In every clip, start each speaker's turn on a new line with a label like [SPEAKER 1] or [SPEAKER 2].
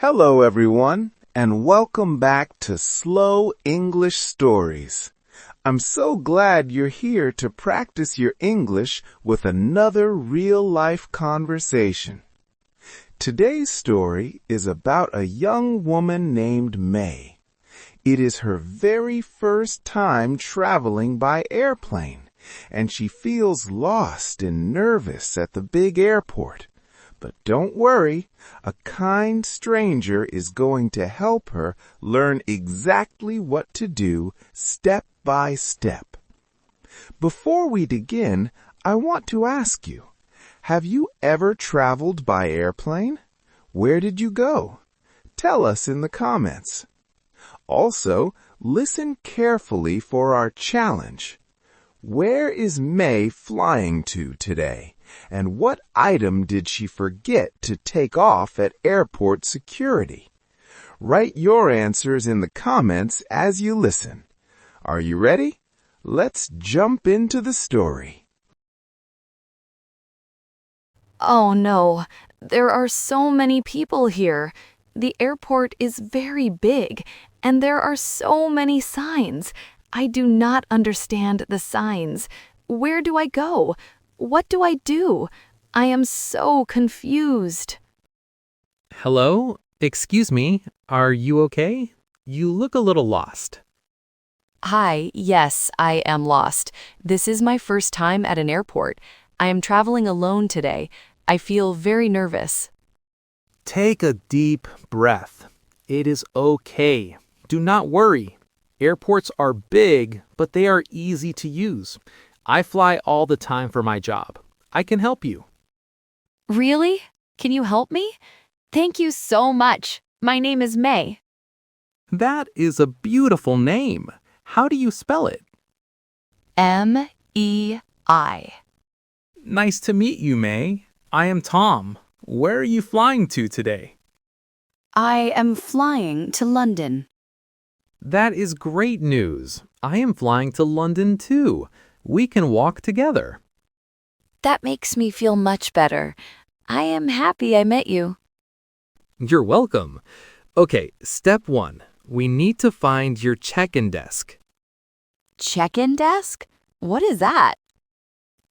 [SPEAKER 1] Hello, everyone, and welcome back to Slow English Stories. I'm so glad you're here to practice your English with another real-life conversation. Today's story is about a young woman named Mei. It is her very first time traveling by airplane, and she feels lost and nervous at the big airport. But don't worry, a kind stranger is going to help her learn exactly what to do step by step. Before we begin, I want to ask you, have you ever traveled by airplane? Where did you go? Tell us in the comments. Also, listen carefully for our challenge. Where is Mei flying to today? And what item did she forget to take off at airport security? Write your answers in the comments as you listen. Are you ready? Let's jump into the story.
[SPEAKER 2] Oh no, there are so many people here. The airport is very big, and there are so many signs. I do not understand the signs. Where do I go? What do I do? I am so confused.
[SPEAKER 3] Hello? Excuse me, are you okay? You look a little lost.
[SPEAKER 2] Hi, yes, I am lost. This is my first time at an airport. I am traveling alone today. I feel very nervous.
[SPEAKER 3] Take a deep breath. It is okay. Do not worry. Airports are big, but they are easy to use. I fly all the time for my job. I can help you.
[SPEAKER 2] Really? Can you help me? Thank you so much. My name is Mei.
[SPEAKER 3] That is a beautiful name. How do you spell it?
[SPEAKER 2] M-E-I.
[SPEAKER 3] Nice to meet you, Mei. I am Tom. Where are you flying to today?
[SPEAKER 2] I am flying to London.
[SPEAKER 3] That is great news. I am flying to London too. We can walk together.
[SPEAKER 2] That makes me feel much better. I am happy I met you.
[SPEAKER 3] You're welcome. Okay, step 1. We need to find your check-in desk.
[SPEAKER 2] Check-in desk? What is that?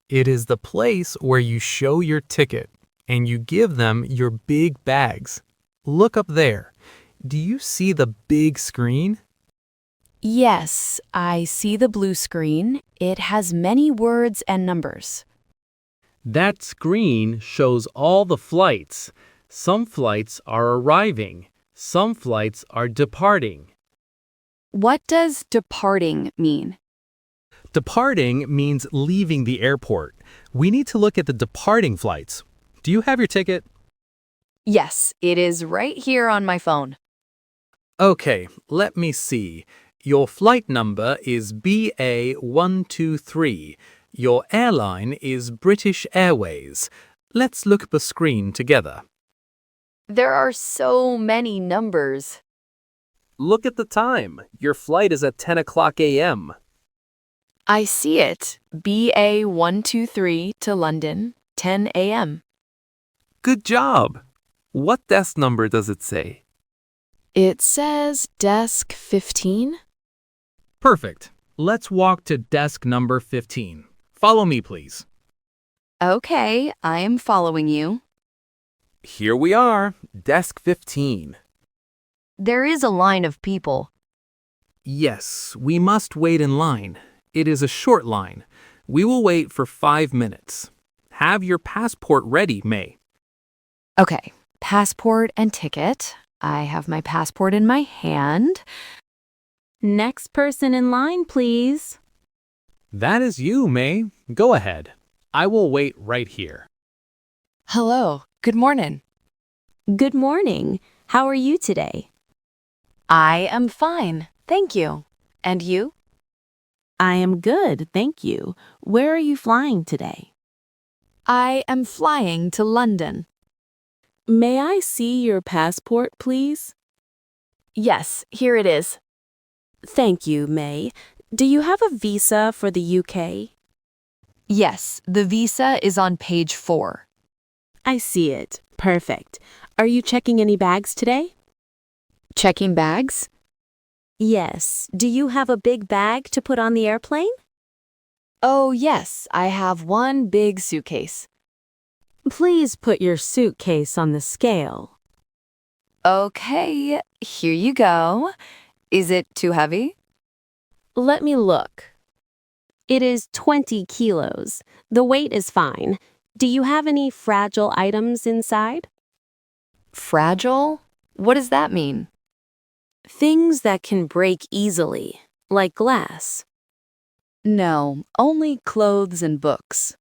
[SPEAKER 3] It is the place where you show your ticket and you give them your big bags. Look up there. Do you see the big screen?
[SPEAKER 2] Yes, I see the blue screen. It has many words and numbers.
[SPEAKER 3] That screen shows all the flights. Some flights are arriving. Some flights are departing.
[SPEAKER 2] What does departing mean?
[SPEAKER 3] Departing means leaving the airport. We need to look at the departing flights. Do you have your ticket?
[SPEAKER 2] Yes, it is right here on my phone.
[SPEAKER 3] Okay, let me see. Your flight number is BA123. Your airline is British Airways. Let's look at the screen together.
[SPEAKER 2] There are so many numbers.
[SPEAKER 3] Look at the time. Your flight is at 10 o'clock a.m.
[SPEAKER 2] I see it. BA123 to London, 10 a.m.
[SPEAKER 3] Good job. What desk number does it say?
[SPEAKER 2] It says desk 15.
[SPEAKER 3] Perfect. Let's walk to desk number 15. Follow me, please.
[SPEAKER 2] Okay, I am following you.
[SPEAKER 3] Here we are, desk 15.
[SPEAKER 2] There is a line of people.
[SPEAKER 3] Yes, we must wait in line. It is a short line. We will wait for 5 minutes. Have your passport ready, Mei.
[SPEAKER 2] Okay, passport and ticket. I have my passport in my hand. Next person in line, please.
[SPEAKER 3] That is you, Mei. Go ahead. I will wait right here.
[SPEAKER 2] Hello, good morning.
[SPEAKER 4] Good morning. How are you today?
[SPEAKER 2] I am fine, thank you. And you?
[SPEAKER 4] I am good, thank you. Where are you flying today?
[SPEAKER 2] I am flying to London.
[SPEAKER 4] May I see your passport, please?
[SPEAKER 2] Yes, here it is.
[SPEAKER 4] Thank you, May. Do you have a visa for the UK?
[SPEAKER 2] Yes, the visa is on page 4.
[SPEAKER 4] I see it. Perfect. Are you checking any bags today?
[SPEAKER 2] Checking bags?
[SPEAKER 4] Yes. Do you have a big bag to put on the airplane?
[SPEAKER 2] Oh, yes, I have one big suitcase.
[SPEAKER 4] Please put your suitcase on the scale.
[SPEAKER 2] Okay, here you go. Is it too heavy?
[SPEAKER 4] Let me look. It is 20 kilos. The weight is fine. Do you have any fragile items inside?
[SPEAKER 2] Fragile? What does that mean?
[SPEAKER 4] Things that can break easily, like glass.
[SPEAKER 2] No, only clothes and books.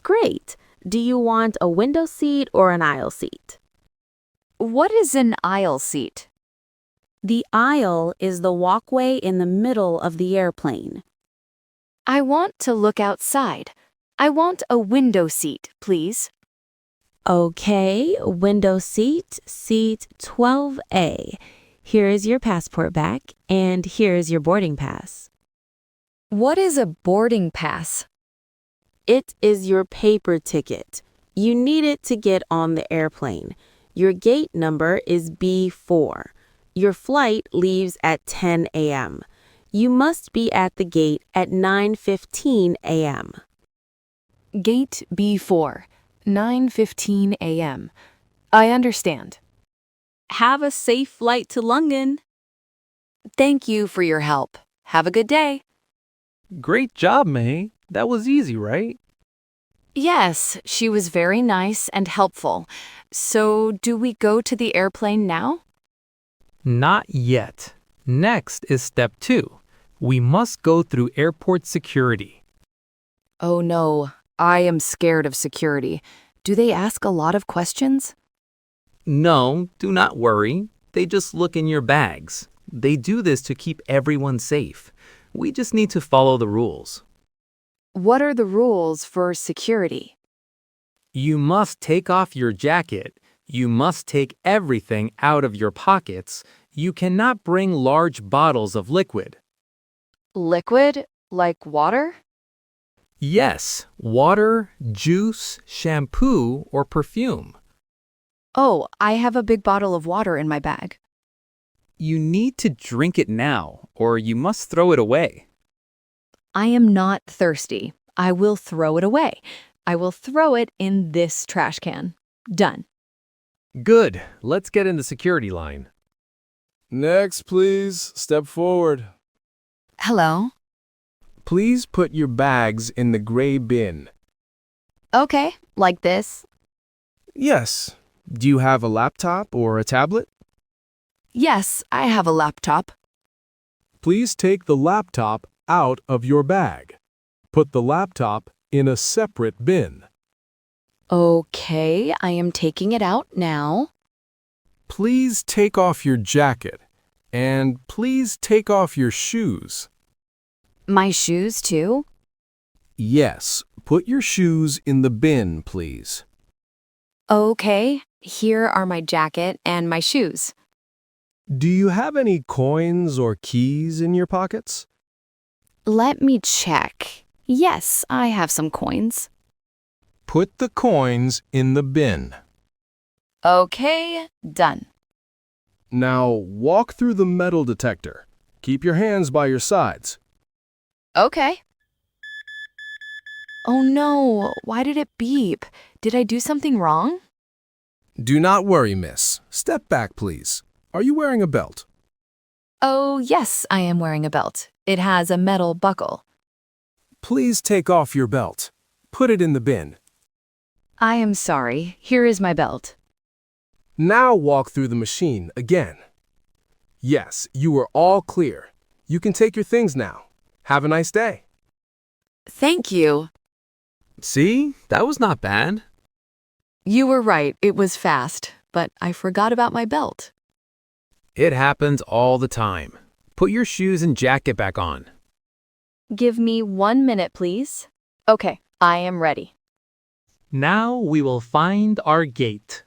[SPEAKER 4] Great. Do you want a window seat or an aisle seat?
[SPEAKER 2] What is an aisle seat?
[SPEAKER 4] The aisle is the walkway in the middle of the airplane.
[SPEAKER 2] I want to look outside. I want a window seat, please.
[SPEAKER 4] Okay, window seat, seat 12A. Here is your passport back, and here is your boarding pass.
[SPEAKER 2] What is a boarding pass?
[SPEAKER 4] It is your paper ticket. You need it to get on the airplane. Your gate number is B4. Your flight leaves at 10 a.m. You must be at the gate at 9:15 a.m.
[SPEAKER 2] Gate B4, 9:15 a.m. I understand.
[SPEAKER 4] Have a safe flight to London.
[SPEAKER 2] Thank you for your help. Have a good day.
[SPEAKER 3] Great job, Mei. That was easy, right?
[SPEAKER 2] Yes, she was very nice and helpful. So, do we go to the airplane now?
[SPEAKER 3] Not yet. Next is step 2. We must go through airport security.
[SPEAKER 2] Oh no, I am scared of security. Do they ask a lot of questions?
[SPEAKER 3] No, do not worry. They just look in your bags. They do this to keep everyone safe. We just need to follow the rules.
[SPEAKER 2] What are the rules for security?
[SPEAKER 3] You must take off your jacket. You must take everything out of your pockets. You cannot bring large bottles of liquid.
[SPEAKER 2] Liquid? Like water?
[SPEAKER 3] Yes, water, juice, shampoo, or perfume.
[SPEAKER 2] Oh, I have a big bottle of water in my bag.
[SPEAKER 3] You need to drink it now, or you must throw it away.
[SPEAKER 2] I am not thirsty. I will throw it away. I will throw it in this trash can. Done.
[SPEAKER 5] Good. Let's get in the security line.
[SPEAKER 6] Next, please. Step forward.
[SPEAKER 2] Hello?
[SPEAKER 6] Please put your bags in the gray bin.
[SPEAKER 2] Okay, like this.
[SPEAKER 6] Yes. Do you have a laptop or a tablet?
[SPEAKER 2] Yes, I have a laptop.
[SPEAKER 6] Please take the laptop out of your bag. Put the laptop in a separate bin.
[SPEAKER 2] Okay, I am taking it out now.
[SPEAKER 6] Please take off your jacket. And please take off your shoes.
[SPEAKER 2] My shoes, too?
[SPEAKER 6] Yes, put your shoes in the bin, please.
[SPEAKER 2] Okay, here are my jacket and my shoes.
[SPEAKER 6] Do you have any coins or keys in your pockets?
[SPEAKER 2] Let me check. Yes, I have some coins.
[SPEAKER 6] Put the coins in the bin.
[SPEAKER 2] Okay, done.
[SPEAKER 6] Now walk through the metal detector. Keep your hands by your sides.
[SPEAKER 2] Okay. Oh no, why did it beep? Did I do something wrong?
[SPEAKER 6] Do not worry, miss. Step back, please. Are you wearing a belt?
[SPEAKER 2] Oh, yes, I am wearing a belt. It has a metal buckle.
[SPEAKER 6] Please take off your belt. Put it in the bin.
[SPEAKER 2] I am sorry. Here is my belt.
[SPEAKER 6] Now walk through the machine again. Yes, you are all clear. You can take your things now. Have a nice day.
[SPEAKER 2] Thank you.
[SPEAKER 3] See? That was not bad.
[SPEAKER 2] You were right. It was fast, but I forgot about my belt.
[SPEAKER 5] It happens all the time. Put your shoes and jacket back on.
[SPEAKER 2] Give me 1 minute, please. Okay, I am ready.
[SPEAKER 3] Now we will find our gate.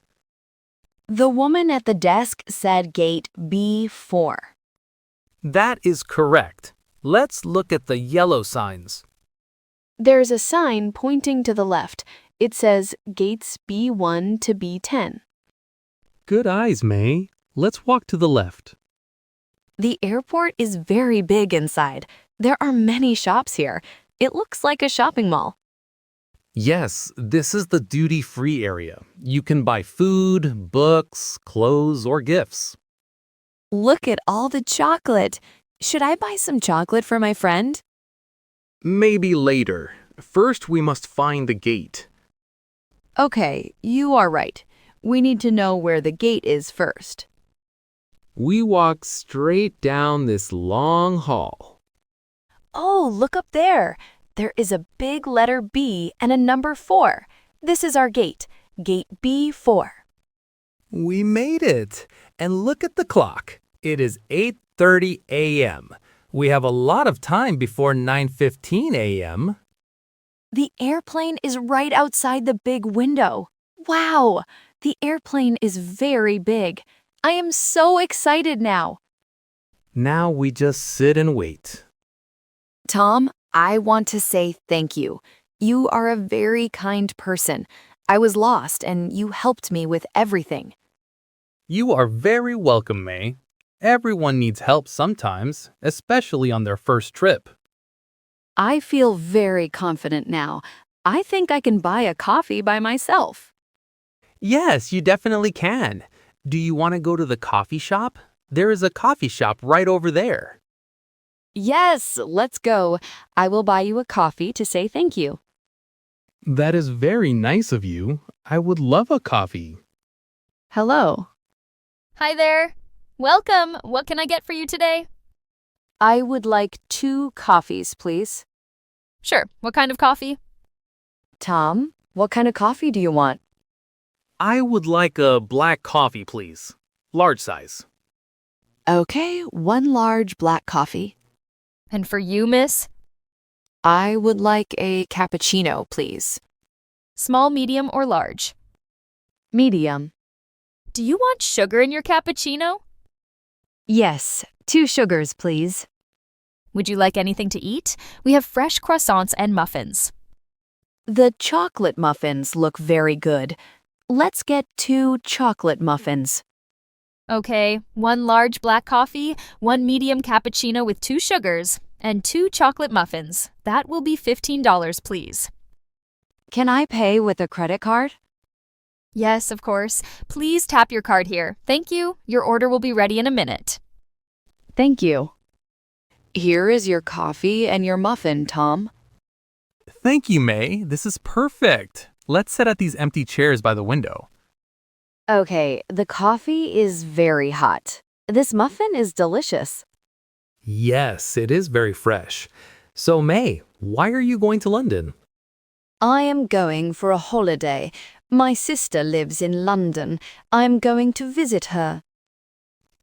[SPEAKER 2] The woman at the desk said gate B4.
[SPEAKER 3] That is correct. Let's look at the yellow signs.
[SPEAKER 2] There's a sign pointing to the left. It says gates B1 to B10.
[SPEAKER 3] Good eyes, Mei. Let's walk to the left.
[SPEAKER 2] The airport is very big inside. There are many shops here. It looks like a shopping mall.
[SPEAKER 3] Yes, this is the duty-free area. You can buy food, books, clothes, or gifts.
[SPEAKER 2] Look at all the chocolate. Should I buy some chocolate for my friend?
[SPEAKER 3] Maybe later. First, we must find the gate.
[SPEAKER 2] Okay, you are right. We need to know where the gate is first.
[SPEAKER 3] We walk straight down this long hall.
[SPEAKER 2] Oh, look up there. There is a big letter B and a number 4. This is our gate, gate B4.
[SPEAKER 3] We made it. And look at the clock. It is 8:30 a.m. We have a lot of time before 9:15 a.m.
[SPEAKER 2] The airplane is right outside the big window. Wow, the airplane is very big. I am so excited now.
[SPEAKER 3] Now we just sit and wait.
[SPEAKER 2] Tom, I want to say thank you. You are a very kind person. I was lost and you helped me with everything.
[SPEAKER 3] You are very welcome, Mei. Everyone needs help sometimes, especially on their first trip.
[SPEAKER 2] I feel very confident now. I think I can buy a coffee by myself.
[SPEAKER 3] Yes, you definitely can. Do you want to go to the coffee shop? There is a coffee shop right over there.
[SPEAKER 2] Yes, let's go. I will buy you a coffee to say thank you.
[SPEAKER 3] That is very nice of you. I would love a coffee.
[SPEAKER 2] Hello.
[SPEAKER 7] Hi there. Welcome. What can I get for you today?
[SPEAKER 2] I would like 2 coffees, please.
[SPEAKER 7] Sure. What kind of coffee?
[SPEAKER 2] Tom, what kind of coffee do you want?
[SPEAKER 3] I would like a black coffee, please. Large size.
[SPEAKER 2] Okay, 1 large black coffee.
[SPEAKER 7] And for you, miss?
[SPEAKER 2] I would like a cappuccino, please.
[SPEAKER 7] Small, medium, or large?
[SPEAKER 2] Medium.
[SPEAKER 7] Do you want sugar in your cappuccino?
[SPEAKER 2] Yes, 2 sugars, please.
[SPEAKER 7] Would you like anything to eat? We have fresh croissants and muffins.
[SPEAKER 2] The chocolate muffins look very good. Let's get 2 chocolate muffins.
[SPEAKER 7] Okay, 1 large black coffee, 1 medium cappuccino with 2 sugars, and 2 chocolate muffins. That will be $15, please.
[SPEAKER 2] Can I pay with a credit card?
[SPEAKER 7] Yes, of course. Please tap your card here. Thank you. Your order will be ready in a minute.
[SPEAKER 2] Thank you. Here is your coffee and your muffin, Tom.
[SPEAKER 3] Thank you, Mei. This is perfect. Let's sit at these empty chairs by the window.
[SPEAKER 2] Okay, the coffee is very hot. This muffin is delicious.
[SPEAKER 3] Yes, it is very fresh. So, Mei, why are you going to London?
[SPEAKER 2] I am going for a holiday. My sister lives in London. I am going to visit her.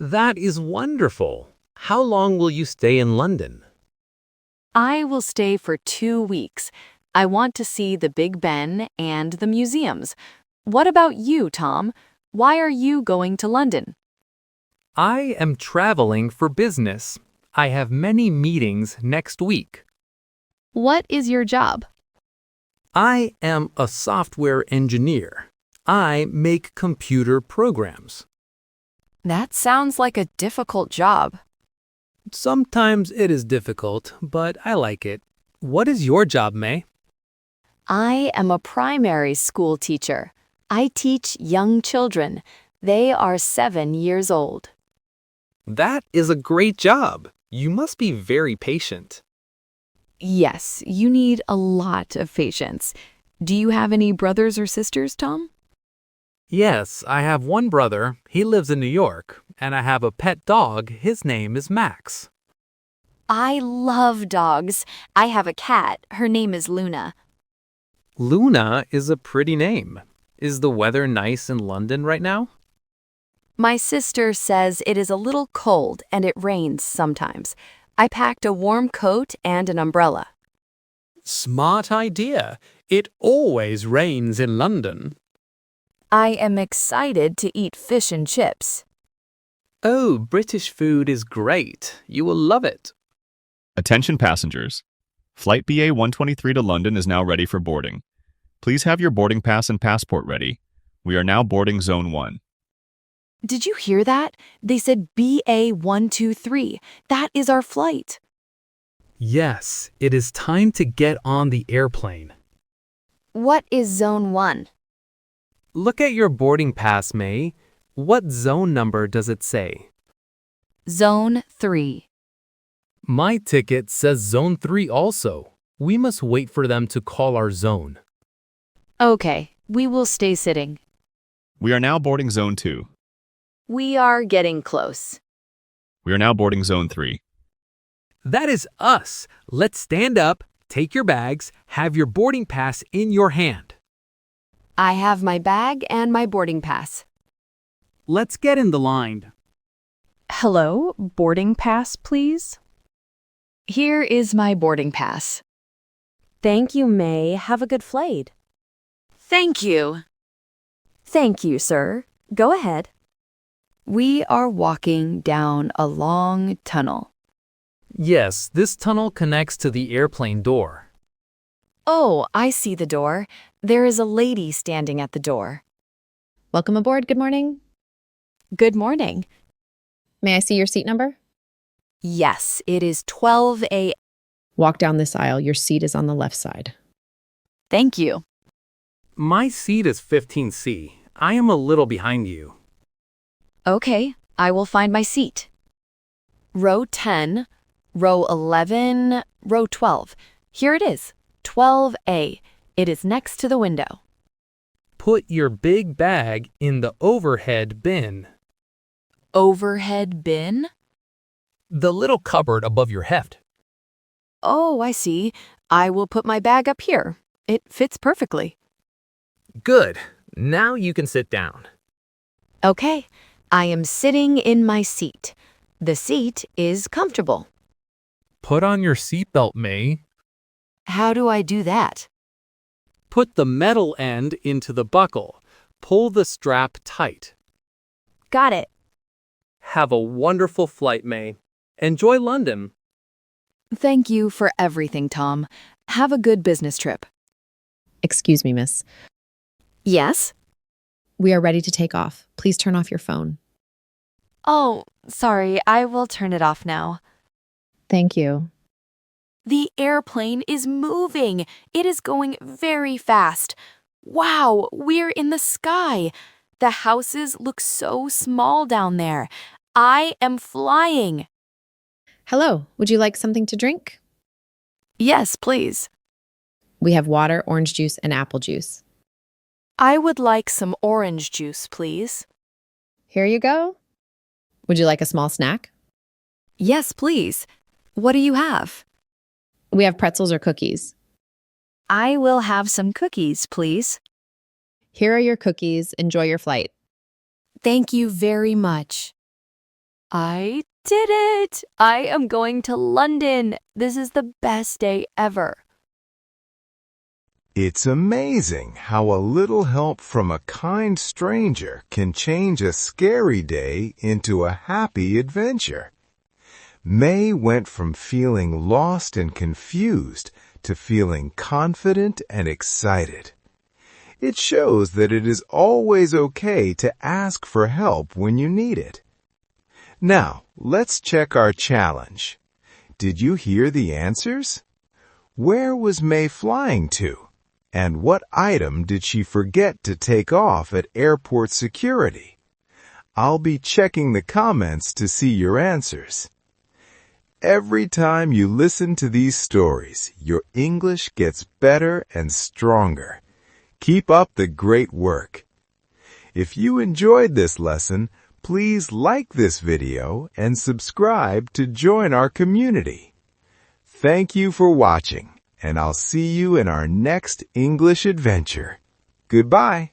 [SPEAKER 3] That is wonderful. How long will you stay in London?
[SPEAKER 2] I will stay for 2 weeks. I want to see the Big Ben and the museums. What about you, Tom? Why are you going to London?
[SPEAKER 3] I am traveling for business. I have many meetings next week.
[SPEAKER 2] What is your job?
[SPEAKER 3] I am a software engineer. I make computer programs.
[SPEAKER 2] That sounds like a difficult job.
[SPEAKER 3] Sometimes it is difficult, but I like it. What is your job, Mei?
[SPEAKER 2] I am a primary school teacher. I teach young children. They are 7 years old.
[SPEAKER 3] That is a great job. You must be very patient.
[SPEAKER 2] Yes, you need a lot of patience. Do you have any brothers or sisters, Tom?
[SPEAKER 3] Yes, I have one brother. He lives in New York. And I have a pet dog. His name is Max.
[SPEAKER 2] I love dogs. I have a cat. Her name is Luna.
[SPEAKER 3] Luna is a pretty name. Is the weather nice in London right now?
[SPEAKER 2] My sister says it is a little cold and it rains sometimes. I packed a warm coat and an umbrella.
[SPEAKER 8] Smart idea. It always rains in London.
[SPEAKER 2] I am excited to eat fish and chips.
[SPEAKER 3] Oh, British food is great. You will love it.
[SPEAKER 9] Attention passengers. Flight BA 123 to London is now ready for boarding. Please have your boarding pass and passport ready. We are now boarding Zone 1.
[SPEAKER 2] Did you hear that? They said BA123. That is our flight.
[SPEAKER 3] Yes, it is time to get on the airplane.
[SPEAKER 2] What is Zone 1?
[SPEAKER 3] Look at your boarding pass, May. What zone number does it say?
[SPEAKER 2] Zone 3.
[SPEAKER 3] My ticket says Zone 3 also. We must wait for them to call our zone.
[SPEAKER 2] Okay, we will stay sitting.
[SPEAKER 9] We are now boarding Zone 2.
[SPEAKER 2] We are getting close.
[SPEAKER 9] We are now boarding Zone 3.
[SPEAKER 3] That is us. Let's stand up, take your bags, have your boarding pass in your hand.
[SPEAKER 2] I have my bag and my boarding pass.
[SPEAKER 8] Let's get in the line.
[SPEAKER 10] Hello, boarding pass, please.
[SPEAKER 2] Here is my boarding pass.
[SPEAKER 4] Thank you, May. Have a good flight.
[SPEAKER 2] Thank you.
[SPEAKER 4] Thank you, sir. Go ahead.
[SPEAKER 2] We are walking down a long tunnel.
[SPEAKER 3] Yes, this tunnel connects to the airplane door.
[SPEAKER 2] Oh, I see the door. There is a lady standing at the door.
[SPEAKER 11] Welcome aboard. Good morning.
[SPEAKER 2] Good morning.
[SPEAKER 11] May I see your seat number?
[SPEAKER 2] Yes, it is 12A.
[SPEAKER 11] Walk down this aisle. Your seat is on the left side.
[SPEAKER 2] Thank you.
[SPEAKER 3] My seat is 15C. I am a little behind you.
[SPEAKER 2] Okay, I will find my seat. Row 10, row 11, row 12. Here it is, 12A. It is next to the window.
[SPEAKER 3] Put your big bag in the overhead bin.
[SPEAKER 2] Overhead bin?
[SPEAKER 3] The little cupboard above your heft.
[SPEAKER 2] Oh, I see. I will put my bag up here. It fits perfectly.
[SPEAKER 3] Good. Now you can sit down.
[SPEAKER 2] Okay, I am sitting in my seat. The seat is comfortable.
[SPEAKER 3] Put on your seatbelt, May.
[SPEAKER 2] How do I do that?
[SPEAKER 3] Put the metal end into the buckle. Pull the strap tight.
[SPEAKER 4] Got it.
[SPEAKER 3] Have a wonderful flight, May. Enjoy London.
[SPEAKER 2] Thank you for everything, Tom. Have a good business trip.
[SPEAKER 11] Excuse me, miss.
[SPEAKER 2] Yes?
[SPEAKER 11] We are ready to take off. Please turn off your phone.
[SPEAKER 2] Oh, sorry. I will turn it off now.
[SPEAKER 11] Thank you.
[SPEAKER 2] The airplane is moving. It is going very fast. Wow, we're in the sky. The houses look so small down there. I am flying.
[SPEAKER 11] Hello, would you like something to drink?
[SPEAKER 2] Yes, please.
[SPEAKER 11] We have water, orange juice, and apple juice.
[SPEAKER 2] I would like some orange juice, please.
[SPEAKER 11] Here you go. Would you like a small snack?
[SPEAKER 2] Yes, please. What do you have?
[SPEAKER 11] We have pretzels or cookies.
[SPEAKER 2] I will have some cookies, please.
[SPEAKER 11] Here are your cookies. Enjoy your flight.
[SPEAKER 2] Thank you very much. I did it! I am going to London. This is the best day ever.
[SPEAKER 1] It's amazing how a little help from a kind stranger can change a scary day into a happy adventure. May went from feeling lost and confused to feeling confident and excited. It shows that it is always okay to ask for help when you need it. Now, let's check our challenge. Did you hear the answers? Where was May flying to? And what item did she forget to take off at airport security? I'll be checking the comments to see your answers. Every time you listen to these stories, your English gets better and stronger. Keep up the great work. If you enjoyed this lesson, please like this video and subscribe to join our community. Thank you for watching, and I'll see you in our next English adventure. Goodbye.